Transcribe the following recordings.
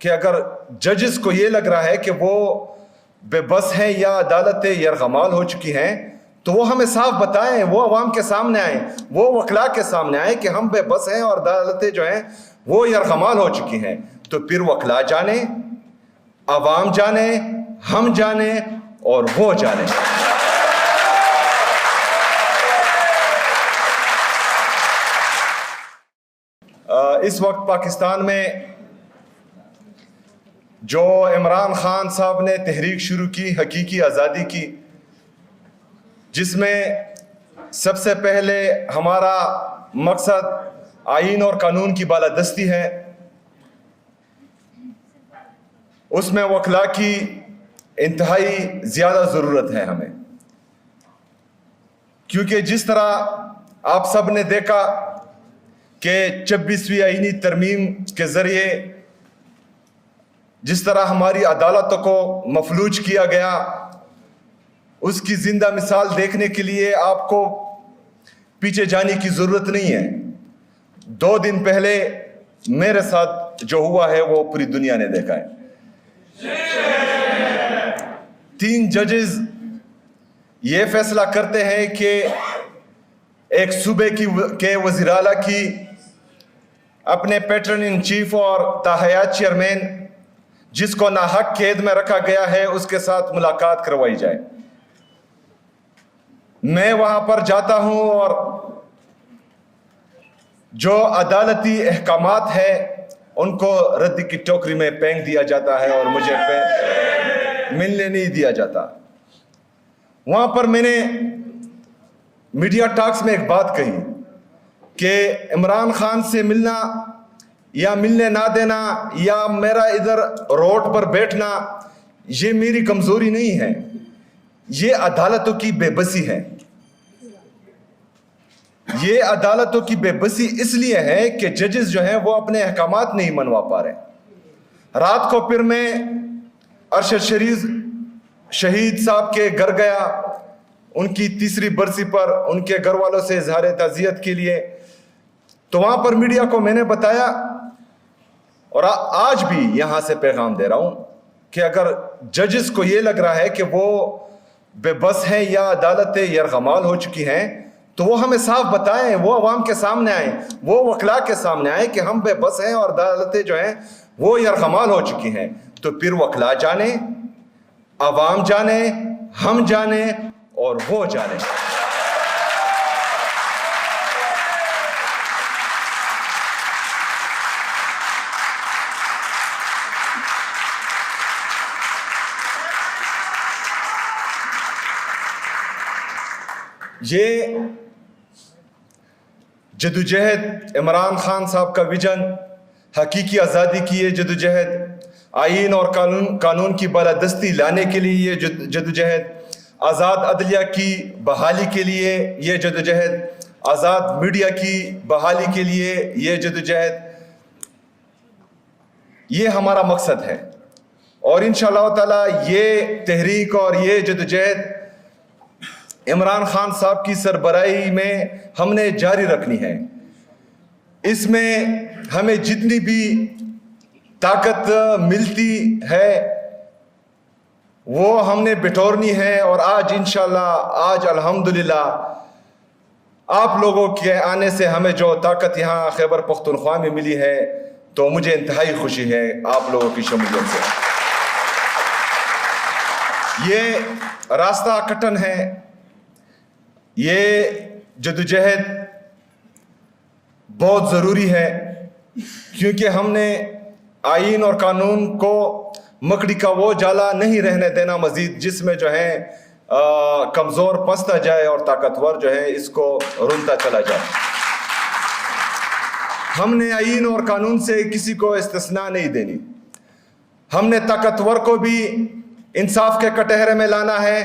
کہ اگر ججز کو یہ لگ رہا ہے کہ وہ بے بس ہیں یا عدالتیں یرغمال ہو چکی ہیں تو وہ ہمیں صاف بتائیں، وہ عوام کے سامنے آئیں، وہ وکلاء کے سامنے آئیں کہ ہم بے بس ہیں اور عدالتیں جو ہیں وہ یرغمال ہو چکی ہیں. تو پھر وکلاء جانیں، عوام جانیں، ہم جانیں اور وہ جانیں. اس وقت پاکستان میں جو عمران خان صاحب نے تحریک شروع کی حقیقی آزادی کی، جس میں سب سے پہلے ہمارا مقصد آئین اور قانون کی بالادستی ہے، اس میں وکلاء کی انتہائی زیادہ ضرورت ہے ہمیں. کیونکہ جس طرح آپ سب نے دیکھا کہ 26ویں آئینی ترمیم کے ذریعے جس طرح ہماری عدالتوں کو مفلوج کیا گیا، اس کی زندہ مثال دیکھنے کے لیے آپ کو پیچھے جانے کی ضرورت نہیں ہے. 2 دن پہلے میرے ساتھ جو ہوا ہے وہ پوری دنیا نے دیکھا ہے. 3 ججز یہ فیصلہ کرتے ہیں کہ ایک صوبے کے وزیر اعلیٰ کی اپنے پیٹرن ان چیف اور تاحیات چیئرمین جس کو ناحق قید میں رکھا گیا ہے اس کے ساتھ ملاقات کروائی جائے. میں وہاں پر جاتا ہوں اور جو عدالتی احکامات ہیں ان کو رد کی ٹوکری میں پھینک دیا جاتا ہے اور مجھے ملنے نہیں دیا جاتا. وہاں پر میں نے میڈیا ٹاکس میں ایک بات کہی کہ عمران خان سے ملنا یا ملنے نہ دینا یا میرا ادھر روڈ پر بیٹھنا یہ میری کمزوری نہیں ہے، یہ عدالتوں کی بے بسی ہے. یہ عدالتوں کی بے بسی اس لیے ہے کہ ججز جو ہیں وہ اپنے احکامات نہیں منوا پا رہے. رات کو پھر میں ارشد شریف شہید صاحب کے گھر گیا، ان کی 3ری برسی پر ان کے گھر والوں سے اظہار تعزیت کے لیے. تو وہاں پر میڈیا کو میں نے بتایا اور آج بھی یہاں سے پیغام دے رہا ہوں کہ اگر ججز کو یہ لگ رہا ہے کہ وہ بے بس ہیں یا عدالتیں یرغمال ہو چکی ہیں تو وہ ہمیں صاف بتائیں، وہ عوام کے سامنے آئیں، وہ وکلاء کے سامنے آئیں کہ ہم بے بس ہیں اور عدالتیں جو ہیں وہ یرغمال ہو چکی ہیں. تو پھر وکلاء جانیں، عوام جانیں، ہم جانیں اور وہ جانیں. یہ جدوجہد عمران خان صاحب کا ویژن، حقیقی آزادی کی یہ جدوجہد، آئین اور قانون کی بالادستی لانے کے لیے یہ جدوجہد، آزاد عدلیہ کی بحالی کے لیے یہ جدوجہد، آزاد میڈیا کی بحالی کے لیے یہ جدوجہد، یہ ہمارا مقصد ہے. اور انشاءاللہ تعالی یہ تحریک اور یہ جدوجہد عمران خان صاحب کی سربراہی میں ہم نے جاری رکھنی ہے. اس میں ہمیں جتنی بھی طاقت ملتی ہے وہ ہم نے بٹورنی ہے. اور آج انشاءاللہ، آج الحمدللہ آپ لوگوں کے آنے سے ہمیں جو طاقت یہاں خیبر پختونخوا میں ملی ہے تو مجھے انتہائی خوشی ہے آپ لوگوں کی شمولیت سے. یہ راستہ کٹن ہے، یہ جدوجہد بہت ضروری ہے کیونکہ ہم نے آئین اور قانون کو مکڑی کا وہ جالا نہیں رہنے دینا مزید جس میں جو ہے کمزور پستا جائے اور طاقتور جو ہے اس کو رونتا چلا جائے. ہم نے آئین اور قانون سے کسی کو استثناء نہیں دینی. ہم نے طاقتور کو بھی انصاف کے کٹہرے میں لانا ہے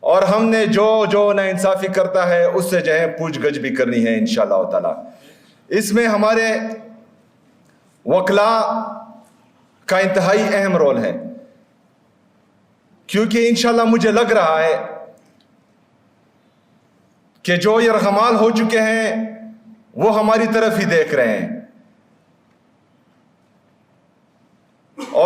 اور ہم نے جو نا انصافی کرتا ہے اس سے جو ہے پوچھ گچھ بھی کرنی ہے انشاءاللہ تعالی. اس میں ہمارے وکلاء کا انتہائی اہم رول ہے کیونکہ انشاءاللہ مجھے لگ رہا ہے کہ جو یرغمال ہو چکے ہیں وہ ہماری طرف ہی دیکھ رہے ہیں.